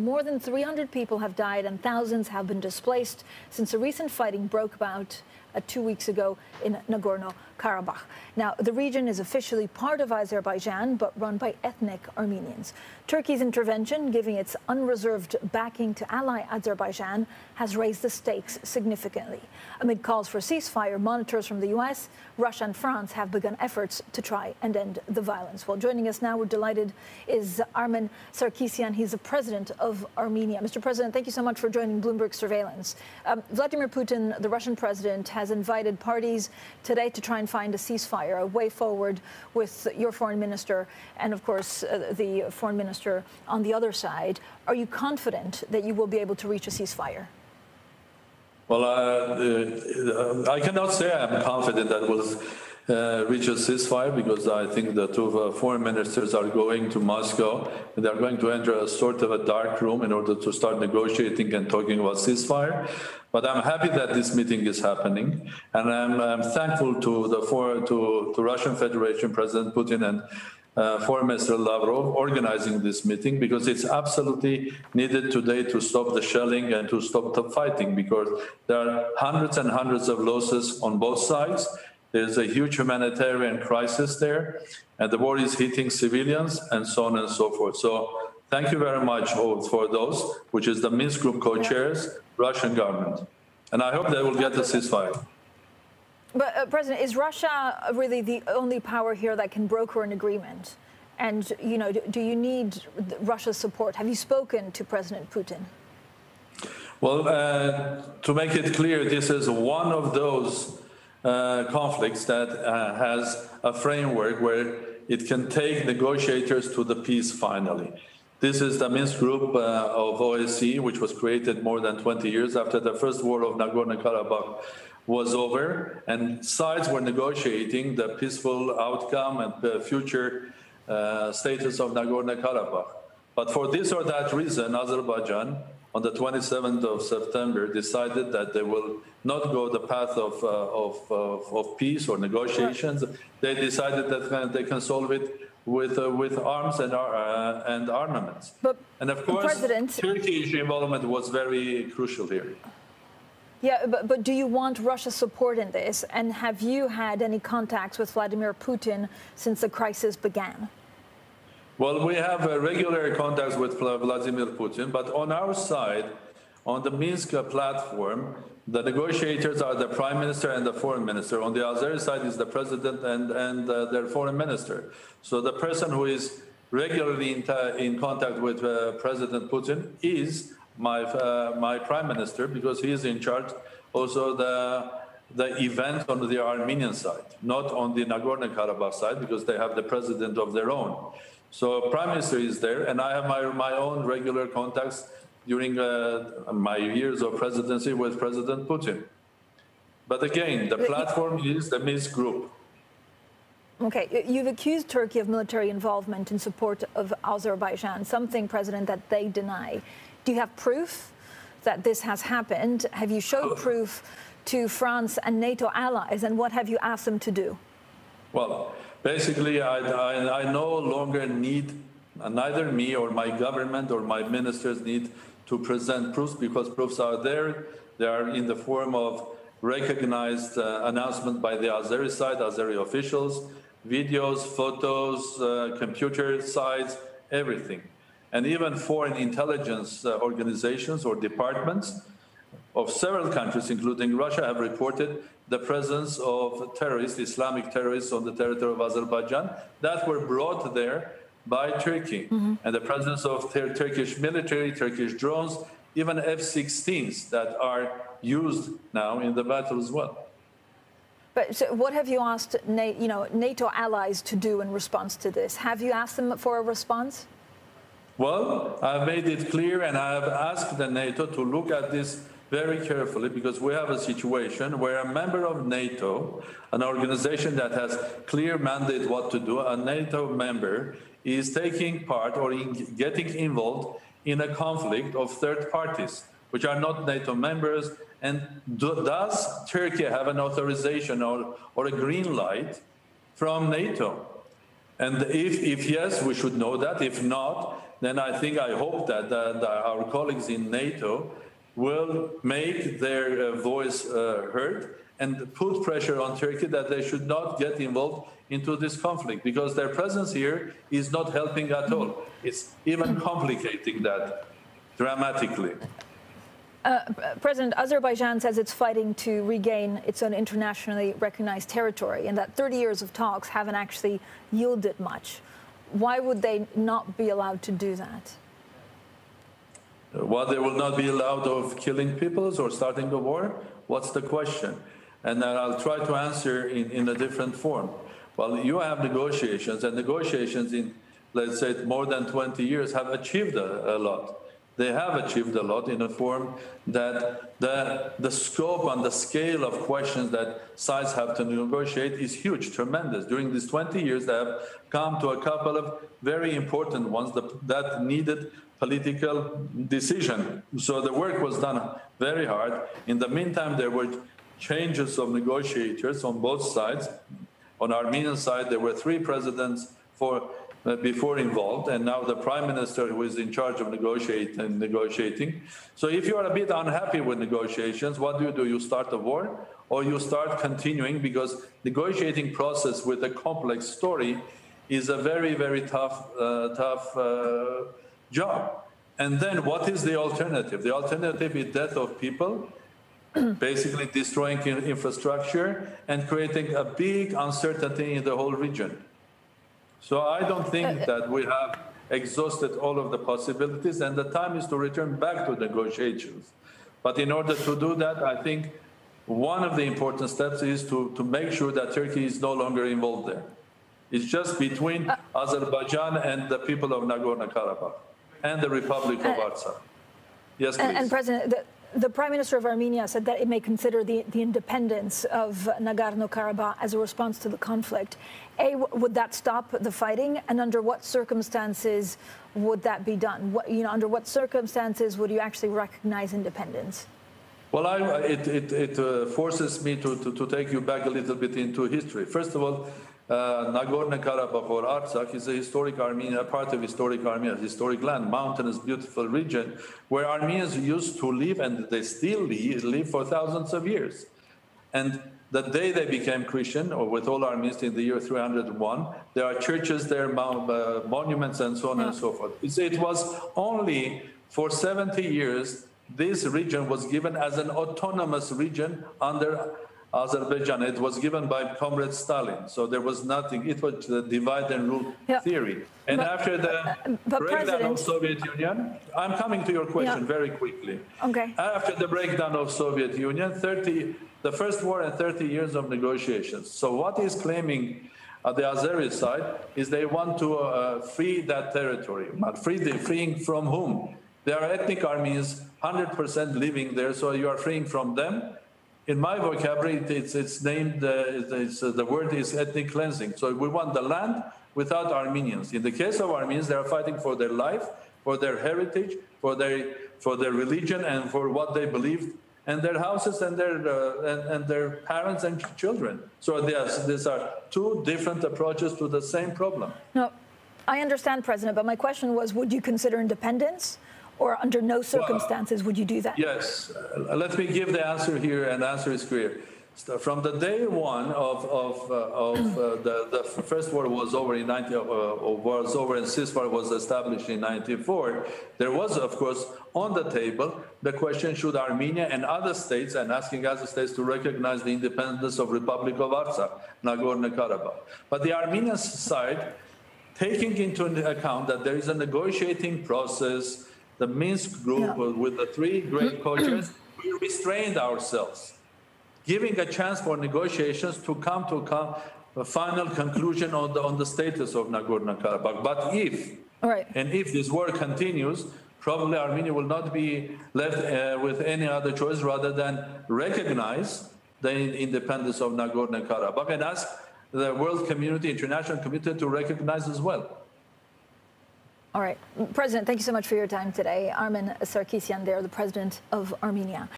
more than 300 people have died and thousands have been displaced since the recent fighting broke out 2 weeks ago in Nagorno-Karabakh. Now, the region is officially part of Azerbaijan, but run by ethnic Armenians. Turkey's intervention, giving its unreserved backing to ally Azerbaijan, has raised the stakes significantly. Amid calls for ceasefire, monitors from the U.S., Russia and France have begun efforts to try and end the violence. Well, joining us now, we're delighted, is Armեն Sարգսյան. He's the president of Armenia. Mr. President, thank you so much for joining Bloomberg Surveillance. Vladimir Putin, the Russian president, has invited parties today to try and find a ceasefire, a way forward with your foreign minister and, of course, the foreign minister on the other side. Are you confident that you will be able to reach a ceasefire? Well, I cannot say I'm confident that we'll reach a ceasefire, because I think the two foreign ministers are going to Moscow and they're going to enter a sort of a dark room in order to start negotiating and talking about ceasefire. But I'm happy that this meeting is happening, and I'm thankful to the Russian Federation, President Putin, and Foreign Minister Lavrov organizing this meeting, because it's absolutely needed today to stop the shelling and to stop the fighting, because there are hundreds and hundreds of losses on both sides. There's a huge humanitarian crisis there, and the war is hitting civilians and so on and so forth. So thank you very much for those, which is the Minsk Group co-chairs, Russian government. And I hope they will get a ceasefire. But, President, is Russia really the only power here that can broker an agreement? And, you know, do you need Russia's support? Have you spoken to President Putin? Well, to make it clear, this is one of those conflicts that has a framework where it can take negotiators to the peace finally. This is the Minsk Group of OSCE, which was created more than 20 years after the first war of Nagorno-Karabakh was over, and sides were negotiating the peaceful outcome and the future status of Nagorno-Karabakh. But for this or that reason, Azerbaijan, on the 27th of September, decided that they will not go the path of peace or negotiations. They decided that they can solve it with arms and armaments. And of course, Turkish involvement was very crucial here. Yeah, but do you want Russia's support in this? And have you had any contacts with Vladimir Putin since the crisis began? Well, we have regular contacts with Vladimir Putin, but on our side, on the Minsk platform, the negotiators are the prime minister and the foreign minister. On the Azeri side is the president and their foreign minister. So the person who is regularly in contact with President Putin is my prime minister, because he is in charge also the event on the Armenian side, not on the Nagorno-Karabakh side, because they have the president of their own. So prime minister is there, and I have my own regular contacts during my years of presidency with President Putin. But again, the platform is the Minsk Group. Okay, you've accused Turkey of military involvement in support of Azerbaijan, something, President, that they deny. Do you have proof that this has happened? Have you showed proof to France and NATO allies, and what have you asked them to do? Well, basically, I no longer need, neither me or my government or my ministers need to present proofs, because proofs are there. They are in the form of recognized announcement by the Azeri side, Azeri officials, videos, photos, computer sites, everything. And even foreign intelligence organizations or departments of several countries, including Russia, have reported the presence of terrorists, Islamic terrorists, on the territory of Azerbaijan that were brought there by Turkey. And the presence of Turkish military, Turkish drones, even F-16s that are used now in the battle as well. But so what have you asked NATO allies to do in response to this? Have you asked them for a response? Well, I've made it clear, and I have asked the NATO to look at this very carefully, because we have a situation where a member of NATO, an organization that has clear mandate what to do, a NATO member is taking part or getting involved in a conflict of third parties, which are not NATO members. And does Turkey have an authorization or a green light from NATO? And if yes, we should know that. If not, then I hope that our colleagues in NATO will make their voice heard and put pressure on Turkey that they should not get involved into this conflict, because their presence here is not helping at all. It's even complicating that dramatically. President, Azerbaijan says it's fighting to regain its own internationally recognized territory, and that 30 years of talks haven't actually yielded much. Why would they not be allowed to do that? Well, they will not be allowed of killing peoples or starting a war? What's the question? And I'll try to answer in a different form. Well, you have negotiations, and negotiations in, let's say, more than 20 years have achieved a lot. They have achieved a lot in a form that the scope and the scale of questions that sides have to negotiate is huge, tremendous. During these 20 years, they have come to a couple of very important ones that needed political decision. So the work was done very hard. In the meantime, there were changes of negotiators on both sides. On Armenian side, there were 3 presidents before involved, and now the prime minister who is in charge of negotiating. So if you are a bit unhappy with negotiations, what do? You start a war, or you start continuing, because negotiating process with a complex story is a very, very tough job. And then what is the alternative? The alternative is death of people, basically destroying infrastructure and creating a big uncertainty in the whole region. So I don't think that we have exhausted all of the possibilities, and the time is to return back to negotiations. But in order to do that, I think one of the important steps is to make sure that Turkey is no longer involved there. It's just between Azerbaijan and the people of Nagorno-Karabakh and the Republic of Artsakh. Yes, please. And President, the Prime Minister of Armenia said that it may consider the independence of Nagorno-Karabakh as a response to the conflict. Would that stop the fighting? And under what circumstances would that be done? Under what circumstances would you actually recognize independence? Well, it forces me to take you back a little bit into history. First of all, Nagorno-Karabakh or Artsakh is a historic Armenia, part of historic Armenia, historic land, mountainous, beautiful region where Armenians used to live, and they still live for thousands of years. And the day they became Christian, or with all Armenians in the year 301, there are churches there, monuments, and so on and so forth. It was only for 70 years this region was given as an autonomous region under Azerbaijan. It was given by Comrade Stalin, so there was nothing. It was the divide and rule theory. And after the breakdown of Soviet Union, I'm coming to your question very quickly. Okay. After the breakdown of Soviet Union, the first war and 30 years of negotiations. So what is claiming the Azeri side is they want to free that territory. But freeing from whom? There are ethnic Armenians, 100% living there, so you are freeing from them. In my vocabulary, it's named, the word is ethnic cleansing. So we want the land without Armenians. In the case of Armenians, they are fighting for their life, for their heritage, for their religion, and for what they believed, and their houses, and their parents and children. So these are 2 different approaches to the same problem. No, I understand, President, but my question was, would you consider independence? Or under no circumstances would you do that? Yes. Let me give the answer here, and the answer is clear. So from the day one of the first war was over in and ceasefire was established in 1994, there was, of course, on the table the question: should Armenia and other states, and asking other states to recognize the independence of Republic of Artsakh, Nagorno-Karabakh. But the Armenian side, taking into account that there is a negotiating process, the Minsk group with the 3 great coaches, we restrained ourselves, giving a chance for negotiations to come to a final conclusion on the status of Nagorno-Karabakh. But if this war continues, probably Armenia will not be left with any other choice rather than recognize the independence of Nagorno-Karabakh and ask the world community, international community, to recognize as well. All right. President, thank you so much for your time today. Armեն Sարգսյան, the president of Armenia.